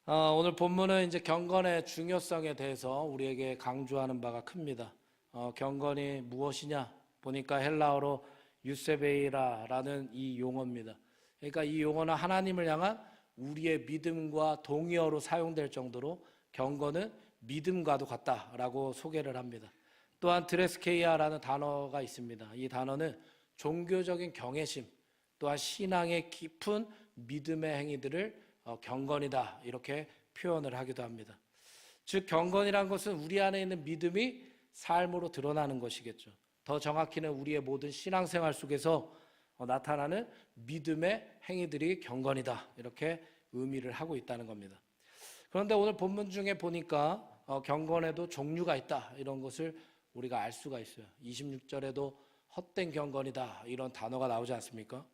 오늘 본문은 이제 경건의 중요성에 대해서 우리에게 강조하는 바가 큽니다. 경건이 무엇이냐 보니까 헬라어로 유세베이라라는 이 용어입니다. 그러니까 이 용어는 하나님을 향한 우리의 믿음과 동의어로 사용될 정도로 경건은 믿음과도 같다라고 소개를 합니다. 또한 드레스케이아라는 단어가 있습니다. 이 단어는 종교적인 경외심, 또한 신앙의 깊은 믿음의 행위들을 경건이다 이렇게 표현을 하기도 합니다. 즉 경건이란 것은 우리 안에 있는 믿음이 삶으로 드러나는 것이겠죠. 더 정확히는 우리의 모든 신앙생활 속에서 나타나는 믿음의 행위들이 경건이다 이렇게 의미를 하고 있다는 겁니다. 그런데 오늘 본문 중에 보니까 경건에도 종류가 있다 이런 것을 우리가 알 수가 있어요. 26절에도 헛된 경건이다 이런 단어가 나오지 않습니까?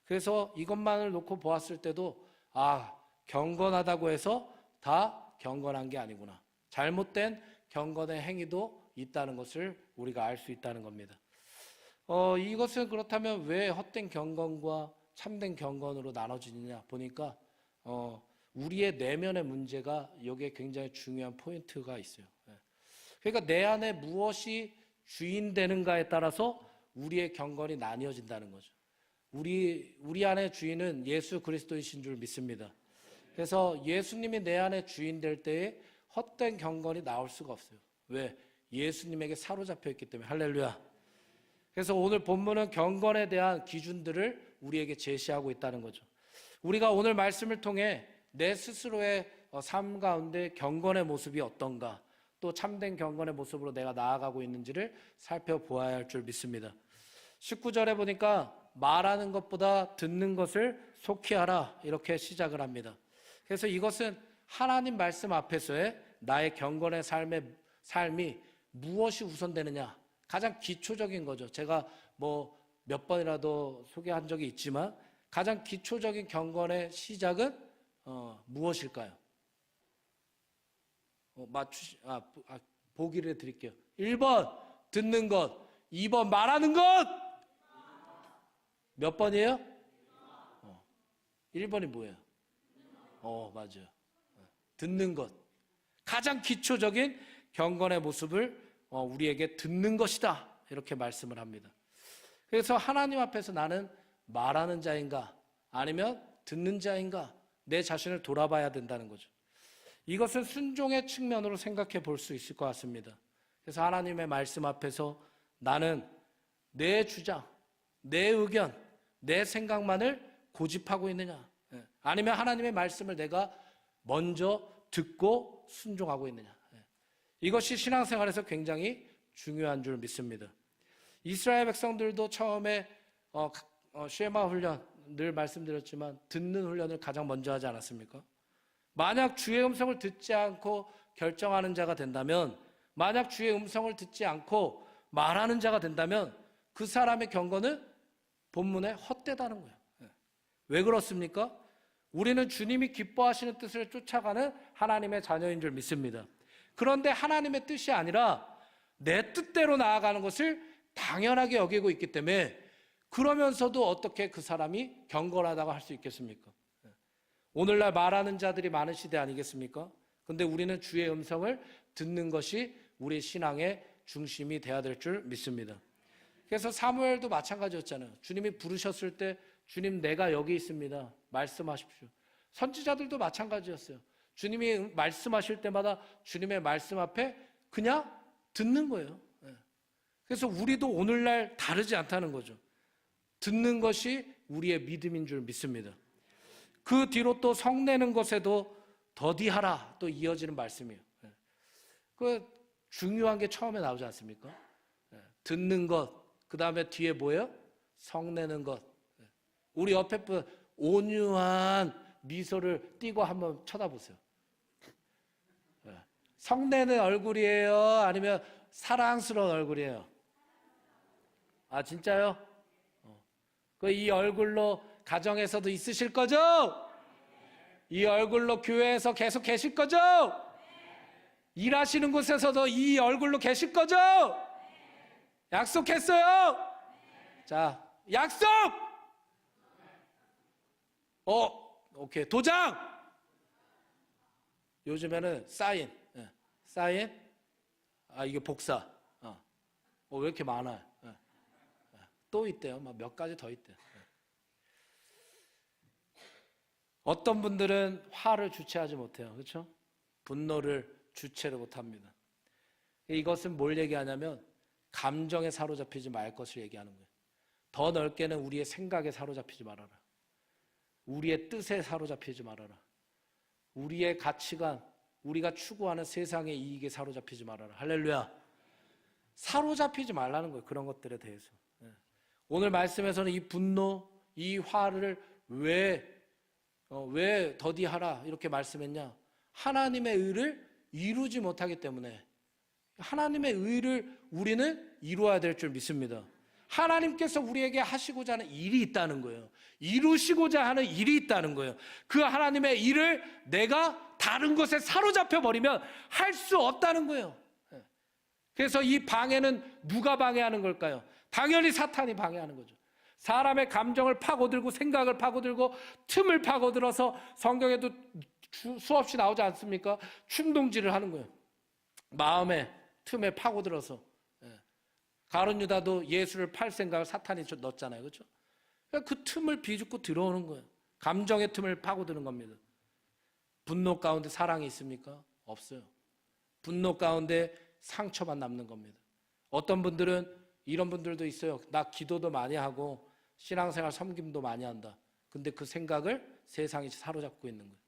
그래서 이것만을 놓고 보았을 때도 경건하다고 해서 다 경건한 게 아니구나. 잘못된 경건의 행위도 있다는 것을 우리가 알 수 있다는 겁니다. 이것은 그렇다면 왜 헛된 경건과 참된 경건으로 나눠지느냐 보니까 우리의 내면의 문제가 여기에 굉장히 중요한 포인트가 있어요. 그러니까 내 안에 무엇이 주인 되는가에 따라서 우리의 경건이 나뉘어진다는 거죠. 우리 안의 주인은 예수 그리스도이신 줄 믿습니다. 그래서 예수님이 내 안에 주인 될 때에 헛된 경건이 나올 수가 없어요. 왜? 예수님에게 사로잡혀 있기 때문에. 할렐루야. 그래서 오늘 본문은 경건에 대한 기준들을 우리에게 제시하고 있다는 거죠. 우리가 오늘 말씀을 통해 내 스스로의 삶 가운데 경건의 모습이 어떤가, 또 참된 경건의 모습으로 내가 나아가고 있는지를 살펴보아야 할 줄 믿습니다. 19절에 보니까 말하는 것보다 듣는 것을 속히 하라 이렇게 시작을 합니다. 그래서 이것은 하나님 말씀 앞에서의 나의 경건의 삶이 무엇이 우선되느냐, 가장 기초적인 거죠. 제가 몇 번이라도 소개한 적이 있지만 가장 기초적인 경건의 시작은 무엇일까요? 보기를 드릴게요. 1번 듣는 것, 2번 말하는 것. 몇 번이에요? 1번이 뭐예요? 맞아요. 듣는 것. 가장 기초적인 경건의 모습을 우리에게 듣는 것이다 이렇게 말씀을 합니다. 그래서 하나님 앞에서 나는 말하는 자인가 아니면 듣는 자인가 내 자신을 돌아봐야 된다는 거죠. 이것은 순종의 측면으로 생각해 볼 수 있을 것 같습니다. 그래서 하나님의 말씀 앞에서 나는 내 주장, 내 의견, 내 생각만을 고집하고 있느냐, 아니면 하나님의 말씀을 내가 먼저 듣고 순종하고 있느냐. 이것이 신앙생활에서 굉장히 중요한 줄 믿습니다. 이스라엘 백성들도 처음에 쉐마 훈련 늘 말씀드렸지만 듣는 훈련을 가장 먼저 하지 않았습니까? 만약 주의 음성을 듣지 않고 결정하는 자가 된다면, 만약 주의 음성을 듣지 않고 말하는 자가 된다면 그 사람의 경건은 본문에 헛되다는 거예요. 왜 그렇습니까? 우리는 주님이 기뻐하시는 뜻을 쫓아가는 하나님의 자녀인 줄 믿습니다. 그런데 하나님의 뜻이 아니라 내 뜻대로 나아가는 것을 당연하게 여기고 있기 때문에, 그러면서도 어떻게 그 사람이 경건하다고 할 수 있겠습니까? 오늘날 말하는 자들이 많은 시대 아니겠습니까? 근데 우리는 주의 음성을 듣는 것이 우리 신앙의 중심이 돼야 될 줄 믿습니다. 그래서 사무엘도 마찬가지였잖아요. 주님이 부르셨을 때 주님 내가 여기 있습니다. 말씀하십시오. 선지자들도 마찬가지였어요. 주님이 말씀하실 때마다 주님의 말씀 앞에 그냥 듣는 거예요. 그래서 우리도 오늘날 다르지 않다는 거죠. 듣는 것이 우리의 믿음인 줄 믿습니다. 그 뒤로 또 성내는 것에도 더디하라 또 이어지는 말씀이에요. 그 중요한 게 처음에 나오지 않습니까? 듣는 것, 그 다음에 뒤에 뭐예요? 성내는 것. 우리 옆에 분 온유한 미소를 띠고 한번 쳐다보세요. 성내는 얼굴이에요? 아니면 사랑스러운 얼굴이에요? 진짜요? 이 얼굴로 가정에서도 있으실 거죠? 이 얼굴로 교회에서 계속 계실 거죠? 일하시는 곳에서도 이 얼굴로 계실 거죠? 약속했어요? 자, 약속! 오케이. 도장! 요즘에는 사인, 사인, 이게 복사. 왜 이렇게 많아요? 또 있대요. 막 몇 가지 더 있대요. 어떤 분들은 화를 주체하지 못해요. 그렇죠? 분노를 주체를 못합니다. 이것은 뭘 얘기하냐면 감정에 사로잡히지 말 것을 얘기하는 거예요. 더 넓게는 우리의 생각에 사로잡히지 말아라. 우리의 뜻에 사로잡히지 말아라. 우리의 가치관, 우리가 추구하는 세상의 이익에 사로잡히지 말아라. 할렐루야. 사로잡히지 말라는 거예요. 그런 것들에 대해서. 오늘 말씀에서는 이 분노, 이 화를 왜 더디하라 이렇게 말씀했냐? 하나님의 의를 이루지 못하기 때문에 하나님의 의를 우리는 이루어야 될 줄 믿습니다. 하나님께서 우리에게 하시고자 하는 일이 있다는 거예요. 이루시고자 하는 일이 있다는 거예요. 그 하나님의 일을 내가 다른 것에 사로잡혀 버리면 할 수 없다는 거예요. 그래서 이 방해는 누가 방해하는 걸까요? 당연히 사탄이 방해하는 거죠. 사람의 감정을 파고들고 생각을 파고들고 틈을 파고들어서 성경에도 수없이 나오지 않습니까? 충동질을 하는 거예요. 마음의 틈에 파고들어서. 가룟 유다도 예수를 팔 생각을 사탄이 넣었잖아요. 그렇죠? 그 틈을 비집고 들어오는 거예요. 감정의 틈을 파고드는 겁니다. 분노 가운데 사랑이 있습니까? 없어요. 분노 가운데 상처만 남는 겁니다. 어떤 분들은 이런 분들도 있어요. 나 기도도 많이 하고 신앙생활 섬김도 많이 한다. 근데 그 생각을 세상이 사로잡고 있는 거예요.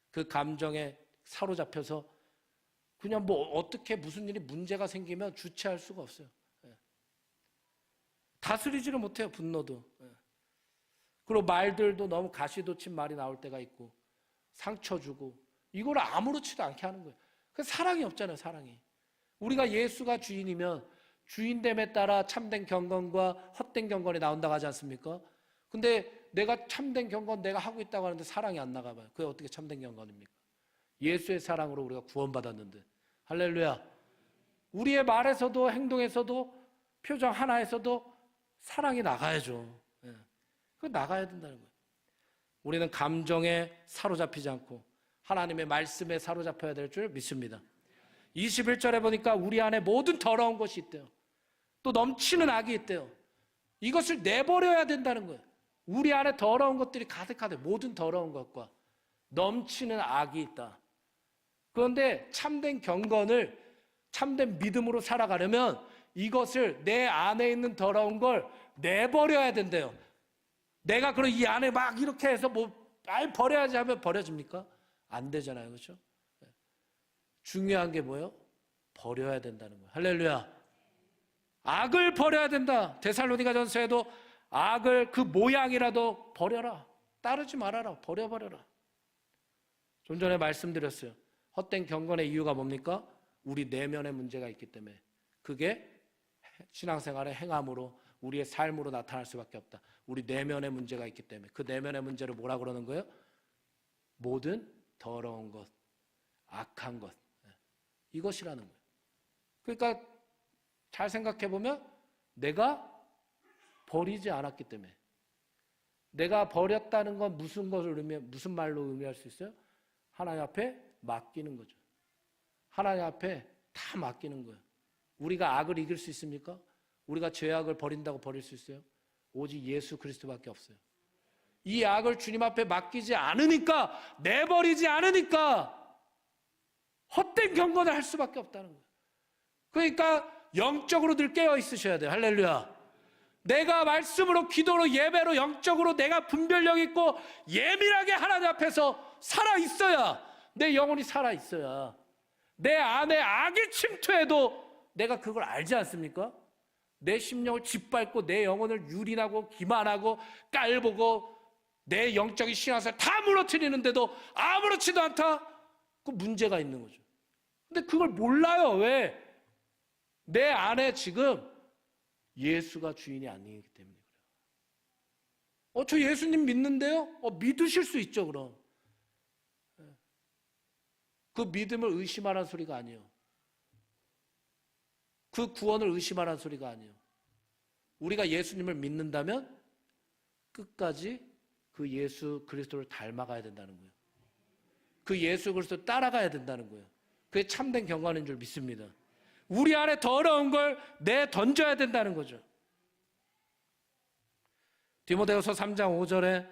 그 감정에 사로잡혀서 그냥 어떻게 무슨 일이 문제가 생기면 주체할 수가 없어요. 다스리지를 못해요. 분노도. 그리고 말들도 너무 가시돋친 말이 나올 때가 있고 상처 주고 이걸 아무렇지도 않게 하는 거예요. 사랑이 없잖아요. 사랑이. 우리가 예수가 주인이면 주인됨에 따라 참된 경건과 헛된 경건이 나온다고 하지 않습니까? 근데 내가 참된 경건 내가 하고 있다고 하는데 사랑이 안 나가봐요. 그게 어떻게 참된 경건입니까? 예수의 사랑으로 우리가 구원받았는데. 할렐루야. 우리의 말에서도 행동에서도 표정 하나에서도 사랑이 나가야죠. 그거 나가야 된다는 거예요. 우리는 감정에 사로잡히지 않고 하나님의 말씀에 사로잡혀야 될 줄 믿습니다. 21절에 보니까 우리 안에 모든 더러운 것이 있대요. 또 넘치는 악이 있대요. 이것을 내버려야 된다는 거예요. 우리 안에 더러운 것들이 가득하대. 모든 더러운 것과 넘치는 악이 있다. 그런데 참된 경건을 참된 믿음으로 살아가려면 이것을 내 안에 있는 더러운 걸 내버려야 된대요. 내가 그럼 이 안에 막 이렇게 해서 아예 버려야지 하면 버려집니까? 안 되잖아요. 그렇죠? 중요한 게 뭐예요? 버려야 된다는 거예요. 할렐루야. 악을 버려야 된다. 데살로니가전서에도 악을 그 모양이라도 버려라. 따르지 말아라. 버려버려라. 좀 전에 말씀드렸어요. 헛된 경건의 이유가 뭡니까? 우리 내면에 문제가 있기 때문에. 그게 신앙생활의 행함으로 우리의 삶으로 나타날 수밖에 없다. 우리 내면에 문제가 있기 때문에. 그 내면의 문제를 뭐라 그러는 거예요? 모든 더러운 것, 악한 것. 이것이라는 거예요. 그러니까 잘 생각해보면 내가 버리지 않았기 때문에. 내가 버렸다는 건 무슨 말로 의미할 수 있어요? 하나님 앞에 맡기는 거죠. 하나님 앞에 다 맡기는 거예요. 우리가 악을 이길 수 있습니까? 우리가 죄악을 버린다고 버릴 수 있어요? 오직 예수 그리스도밖에 없어요. 이 악을 주님 앞에 맡기지 않으니까, 내버리지 않으니까 헛된 경건을 할 수밖에 없다는 거예요. 그러니까 영적으로 늘 깨어 있으셔야 돼요. 할렐루야. 내가 말씀으로, 기도로, 예배로, 영적으로 내가 분별력 있고 예민하게 하나님 앞에서 살아있어야, 내 영혼이 살아있어야 내 안에 악이 침투해도 내가 그걸 알지 않습니까? 내 심령을 짓밟고 내 영혼을 유린하고 기만하고 깔보고 내 영적인 신앙생활 다 무너뜨리는데도 아무렇지도 않다? 그 문제가 있는 거죠. 근데 그걸 몰라요. 왜? 내 안에 지금 예수가 주인이 아니기 때문에 그래요. 저 예수님 믿는데요? 믿으실 수 있죠, 그럼. 그 믿음을 의심하라는 소리가 아니에요. 그 구원을 의심하라는 소리가 아니에요. 우리가 예수님을 믿는다면 끝까지 그 예수 그리스도를 닮아가야 된다는 거예요. 그 예수 그리스도 따라가야 된다는 거예요. 그게 참된 경건인 줄 믿습니다. 우리 안에 더러운 걸 내던져야 된다는 거죠. 디모데후서 3장 5절에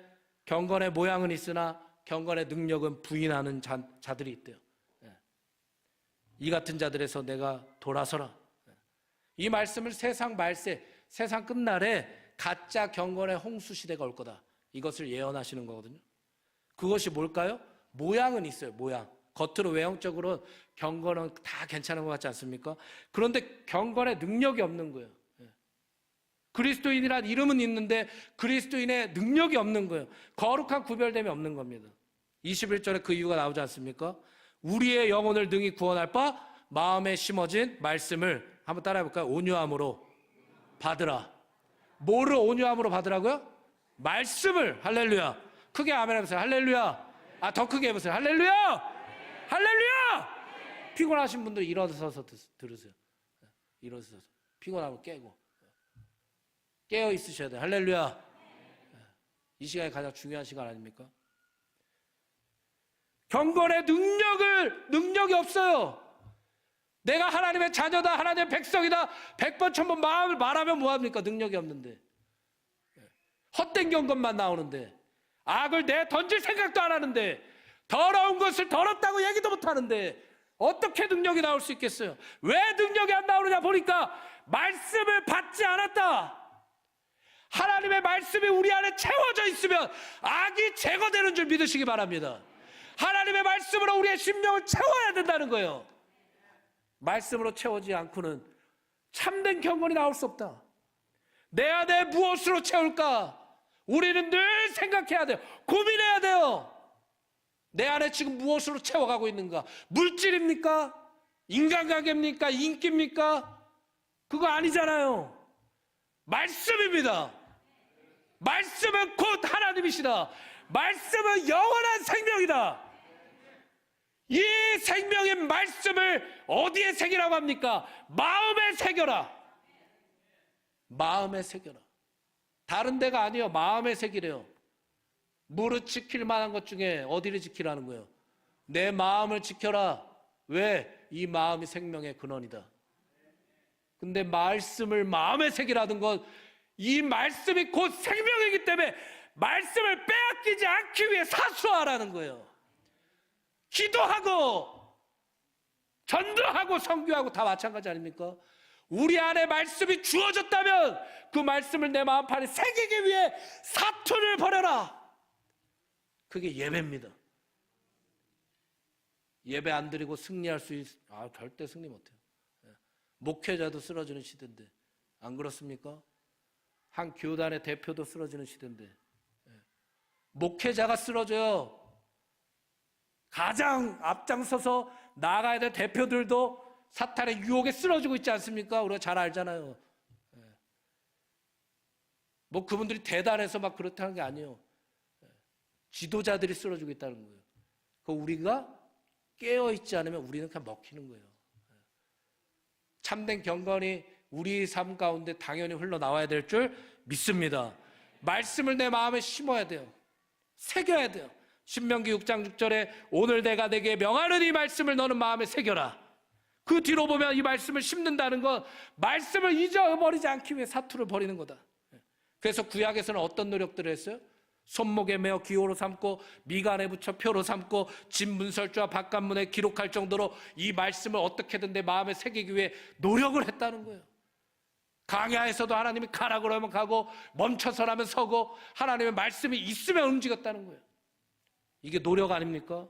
경건의 모양은 있으나 경건의 능력은 부인하는 자들이 있대요. 이 같은 자들에서 내가 돌아서라. 이 말씀을 세상 말세, 세상 끝날에 가짜 경건의 홍수 시대가 올 거다. 이것을 예언하시는 거거든요. 그것이 뭘까요? 모양은 있어요. 모양. 겉으로 외형적으로 경건은 다 괜찮은 것 같지 않습니까? 그런데 경건의 능력이 없는 거예요. 그리스도인이란 이름은 있는데 그리스도인의 능력이 없는 거예요. 거룩한 구별됨이 없는 겁니다. 21절에 그 이유가 나오지 않습니까? 우리의 영혼을 능히 구원할 바 마음에 심어진 말씀을 한번 따라해 볼까요? 온유함으로 받으라. 뭐를 온유함으로 받으라고요? 말씀을. 할렐루야. 크게 아멘 해보세요. 할렐루야. 더 크게 해보세요. 할렐루야. 할렐루야. 피곤하신 분들 일어서서 들으세요. 일어서서 피곤하면 깨어 있으셔야 돼요. 할렐루야. 이 시간이 가장 중요한 시간 아닙니까? 경건의 능력이 없어요. 내가 하나님의 자녀다, 하나님의 백성이다, 100번 1000번 마음을 말하면 뭐합니까? 능력이 없는데. 헛된 경건만 나오는데, 악을 던질 생각도 안 하는데, 더러운 것을 더럽다고 얘기도 못 하는데 어떻게 능력이 나올 수 있겠어요? 왜 능력이 안 나오느냐 보니까 말씀을 받지 않았다. 하나님의 말씀이 우리 안에 채워져 있으면 악이 제거되는 줄 믿으시기 바랍니다. 하나님의 말씀으로 우리의 심령을 채워야 된다는 거예요. 말씀으로 채우지 않고는 참된 경건이 나올 수 없다. 내 안에 무엇으로 채울까? 우리는 늘 생각해야 돼요. 고민해야 돼요. 내 안에 지금 무엇으로 채워가고 있는가? 물질입니까? 인간관계입니까? 인기입니까? 그거 아니잖아요. 말씀입니다. 말씀은 곧 하나님이시다. 말씀은 영원한 생명이다. 이 생명의 말씀을 어디에 새기라고 합니까? 마음에 새겨라. 마음에 새겨라. 다른 데가 아니에요. 마음에 새기래요. 무릇 지킬 만한 것 중에 어디를 지키라는 거예요? 내 마음을 지켜라. 왜? 이 마음이 생명의 근원이다. 근데 말씀을 마음에 새기라는 건 이 말씀이 곧 생명이기 때문에 말씀을 빼앗기지 않기 위해 사수하라는 거예요. 기도하고 전도하고 선교하고 다 마찬가지 아닙니까? 우리 안에 말씀이 주어졌다면 그 말씀을 내 마음판에 새기기 위해 사투를 벌여라. 그게 예배입니다. 예배 안 드리고 승리할 수 절대 승리 못해요. 목회자도 쓰러지는 시대인데 안 그렇습니까? 한 교단의 대표도 쓰러지는 시대인데 목회자가 쓰러져요. 가장 앞장서서 나가야 될 대표들도 사탄의 유혹에 쓰러지고 있지 않습니까? 우리가 잘 알잖아요. 뭐 그분들이 대단해서 막 그렇다는 게 아니에요. 지도자들이 쓰러지고 있다는 거예요. 그 우리가 깨어있지 않으면 우리는 그냥 먹히는 거예요. 참된 경건이 우리 삶 가운데 당연히 흘러나와야 될 줄 믿습니다. 말씀을 내 마음에 심어야 돼요. 새겨야 돼요. 신명기 6장 6절에 오늘 내가 내게 명하는 이 말씀을 너는 마음에 새겨라. 그 뒤로 보면 이 말씀을 심는다는 건 말씀을 잊어버리지 않기 위해 사투를 벌이는 거다. 그래서 구약에서는 어떤 노력들을 했어요? 손목에 메어 기호로 삼고 미간에 붙여 표로 삼고 집 문설주와 바깥문에 기록할 정도로 이 말씀을 어떻게든 내 마음에 새기기 위해 노력을 했다는 거예요. 강야에서도 하나님이 가라 그러면 가고 멈춰서라면 서고 하나님의 말씀이 있으면 움직였다는 거예요. 이게 노력 아닙니까?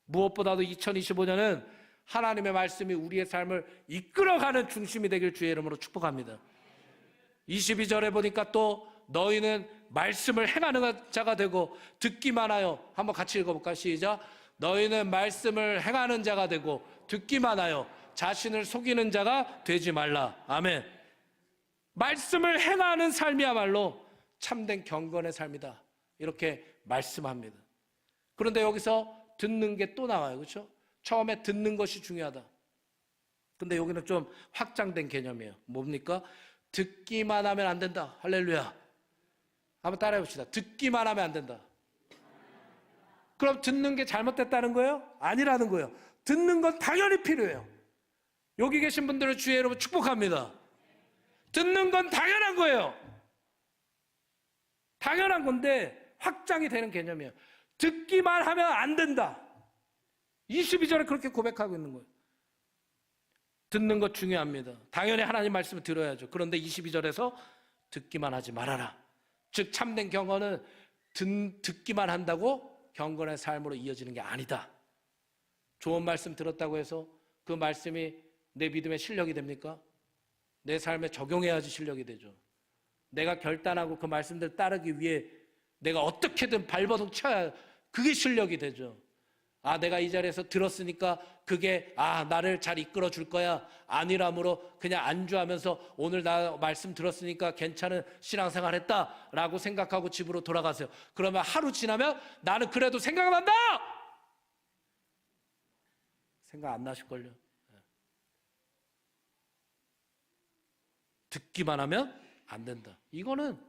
무엇보다도 2025년은 하나님의 말씀이 우리의 삶을 이끌어가는 중심이 되길 주의 이름으로 축복합니다. 22절에 보니까 또 너희는 말씀을 행하는 자가 되고 듣기만 하여, 한번 같이 읽어볼까요? 시작. 너희는 말씀을 행하는 자가 되고 듣기만 하여 자신을 속이는 자가 되지 말라. 아멘. 말씀을 행하는 삶이야말로 참된 경건의 삶이다. 이렇게 말씀합니다. 그런데 여기서 듣는 게 또 나와요. 그렇죠? 처음에 듣는 것이 중요하다. 근데 여기는 좀 확장된 개념이에요. 뭡니까? 듣기만 하면 안 된다. 할렐루야. 한번 따라해 봅시다. 듣기만 하면 안 된다. 그럼 듣는 게 잘못됐다는 거예요? 아니라는 거예요. 듣는 건 당연히 필요해요. 여기 계신 분들을 주의 이름으로 축복합니다. 듣는 건 당연한 거예요. 당연한 건데 확장이 되는 개념이에요. 듣기만 하면 안 된다. 22절에 그렇게 고백하고 있는 거예요. 듣는 것 중요합니다. 당연히 하나님 말씀을 들어야죠. 그런데 22절에서 듣기만 하지 말아라. 즉 참된 경건은 듣기만 한다고 경건의 삶으로 이어지는 게 아니다. 좋은 말씀 들었다고 해서 그 말씀이 내 믿음의 실력이 됩니까? 내 삶에 적용해야지 실력이 되죠. 내가 결단하고 그 말씀들 따르기 위해 내가 어떻게든 발버둥 쳐야 그게 실력이 되죠. 아, 내가 이 자리에서 들었으니까 그게 나를 잘 이끌어 줄 거야 아니라므로 그냥 안주하면서 오늘 나 말씀 들었으니까 괜찮은 신앙생활 했다라고 생각하고 집으로 돌아가세요. 그러면 하루 지나면 나는 그래도 생각난다! 생각 안 나실걸요. 듣기만 하면 안 된다. 이거는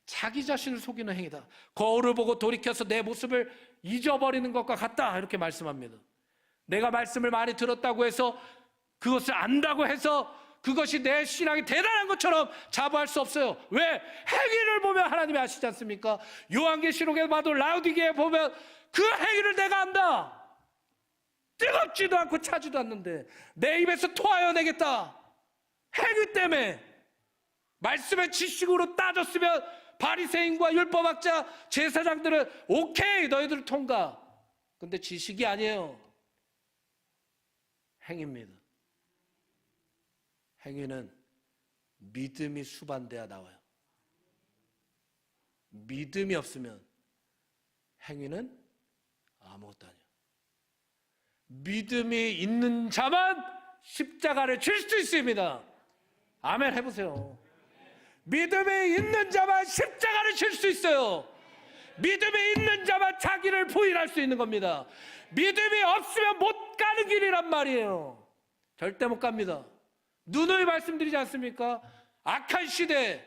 자기 자신을 속이는 행위다. 거울을 보고 돌이켜서 내 모습을 잊어버리는 것과 같다. 이렇게 말씀합니다. 내가 말씀을 많이 들었다고 해서 그것을 안다고 해서 그것이 내 신앙이 대단한 것처럼 자부할 수 없어요. 왜? 행위를 보면 하나님이 아시지 않습니까? 요한계시록에 봐도 라우디게에 보면 그 행위를 내가 안다. 뜨겁지도 않고 차지도 않는데 내 입에서 토하여 내겠다. 행위 때문에 말씀의 지식으로 따졌으면 바리새인과 율법학자 제사장들은 오케이 너희들 통과. 근데 지식이 아니에요. 행위입니다. 행위는 믿음이 수반돼야 나와요. 믿음이 없으면 행위는 아무것도 아니에요. 믿음이 있는 자만 십자가를 질 수 있습니다. 아멘 해보세요. 믿음이 있는 자만 십자가를 질 수 있어요. 믿음이 있는 자만 자기를 부인할 수 있는 겁니다. 믿음이 없으면 못 가는 길이란 말이에요. 절대 못 갑니다. 누누이 말씀드리지 않습니까? 악한 시대에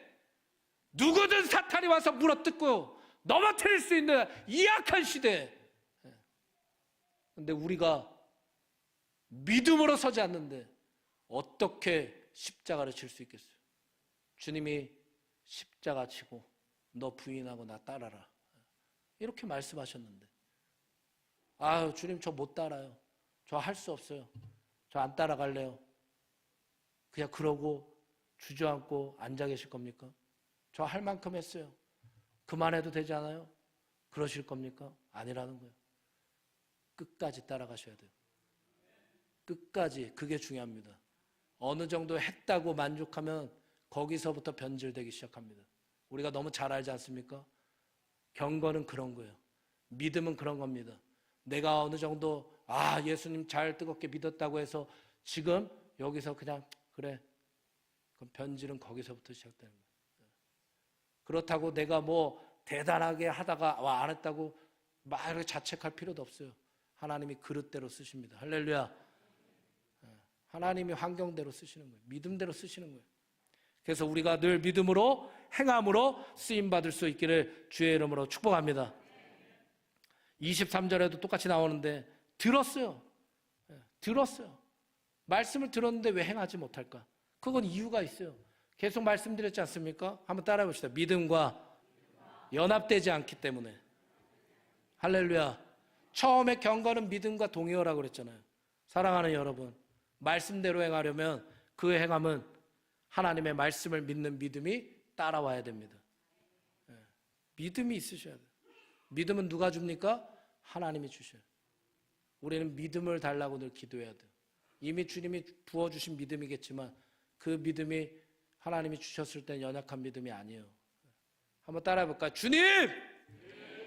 누구든 사탄이 와서 물어뜯고 넘어뜨릴 수 있는 이 악한 시대에 근데 우리가 믿음으로 서지 않는데 어떻게 십자가를 질 수 있겠어요? 주님이 십자가 지고 너 부인하고 나 따라라 이렇게 말씀하셨는데 아유 주님 저 못 따라요. 저 할 수 없어요. 저 안 따라갈래요. 그냥 그러고 주저앉고 앉아 계실 겁니까? 저 할 만큼 했어요. 그만해도 되지 않아요? 그러실 겁니까? 아니라는 거예요. 끝까지 따라가셔야 돼요. 끝까지. 그게 중요합니다. 어느 정도 했다고 만족하면 거기서부터 변질되기 시작합니다. 우리가 너무 잘 알지 않습니까? 경건은 그런 거예요. 믿음은 그런 겁니다. 내가 어느 정도 예수님 잘 뜨겁게 믿었다고 해서 지금 여기서 그냥 그래. 그럼 변질은 거기서부터 시작되는 거예요. 그렇다고 내가 뭐 대단하게 하다가 안 했다고 막 이렇게 자책할 필요도 없어요. 하나님이 그릇대로 쓰십니다. 할렐루야. 하나님이 환경대로 쓰시는 거예요. 믿음대로 쓰시는 거예요. 그래서 우리가 늘 믿음으로 행함으로 쓰임받을 수 있기를 주의 이름으로 축복합니다. 23절에도 똑같이 나오는데 들었어요. 들었어요. 말씀을 들었는데 왜 행하지 못할까? 그건 이유가 있어요. 계속 말씀드렸지 않습니까? 한번 따라해 봅시다. 믿음과 연합되지 않기 때문에. 할렐루야. 처음에 경건은 믿음과 동의어라고 그랬잖아요. 사랑하는 여러분, 말씀대로 행하려면 그 행함은 하나님의 말씀을 믿는 믿음이 따라와야 됩니다. 믿음이 있으셔야 돼요. 믿음은 누가 줍니까? 하나님이 주셔요. 우리는 믿음을 달라고 늘 기도해야 돼요. 이미 주님이 부어주신 믿음이겠지만 그 믿음이 하나님이 주셨을 땐 연약한 믿음이 아니에요. 한번 따라해 볼까요? 주님!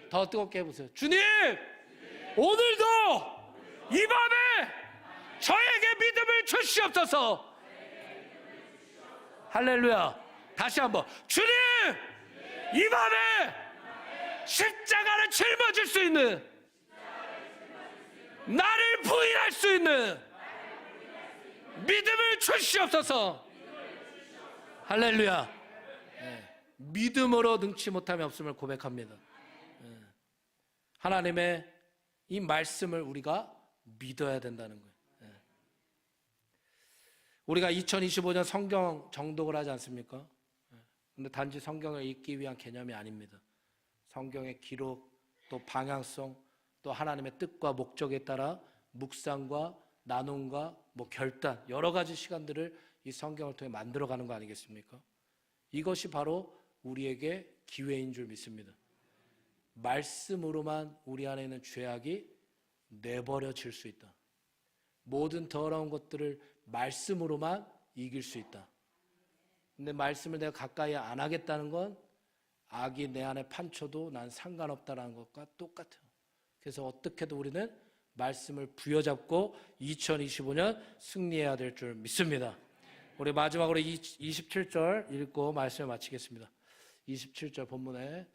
더 뜨겁게 해보세요. 주님! 오늘도 이 밤에 저에게 믿음을 주시옵소서. 할렐루야. 다시 한번 주님! 이 밤에 십자가를 짊어질 수 있는 나를 부인할 수 있는 믿음을 주시옵소서. 할렐루야. 믿음으로 능치 못함이 없음을 고백합니다. 하나님의 이 말씀을 우리가 믿어야 된다는 거예요. 우리가 2025년 성경 정독을 하지 않습니까? 근데 단지 성경을 읽기 위한 개념이 아닙니다. 성경의 기록, 또 방향성, 또 하나님의 뜻과 목적에 따라 묵상과 나눔과 결단, 여러 가지 시간들을 이 성경을 통해 만들어가는 거 아니겠습니까? 이것이 바로 우리에게 기회인 줄 믿습니다. 말씀으로만 우리 안에 있는 죄악이 내버려질 수 있다. 모든 더러운 것들을 말씀으로만 이길 수 있다. 근데 말씀을 내가 가까이 안 하겠다는 건 악이 내 안에 판쳐도 난 상관없다는 것과 똑같아요. 그래서 어떻게든 우리는 말씀을 부여잡고 2025년 승리해야 될 줄 믿습니다. 우리 마지막으로 27절 읽고 말씀을 마치겠습니다. 27절 본문에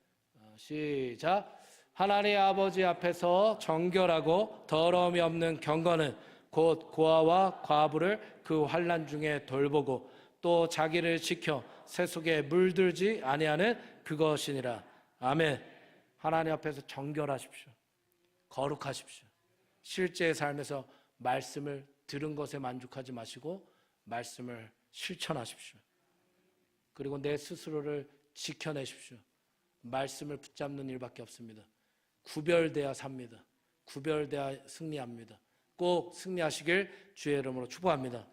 시작. 하나님 아버지 앞에서 정결하고 더러움이 없는 경건은 곧 고아와 과부를 그 환난 중에 돌보고 또 자기를 지켜 세속에 물들지 아니하는 그것이니라. 아멘. 하나님 앞에서 정결하십시오. 거룩하십시오. 실제의 삶에서 말씀을 들은 것에 만족하지 마시고 말씀을 실천하십시오. 그리고 내 스스로를 지켜내십시오. 말씀을 붙잡는 일밖에 없습니다. 구별되어야 삽니다. 구별되어야 승리합니다. 꼭 승리하시길 주의 이름으로 축복합니다.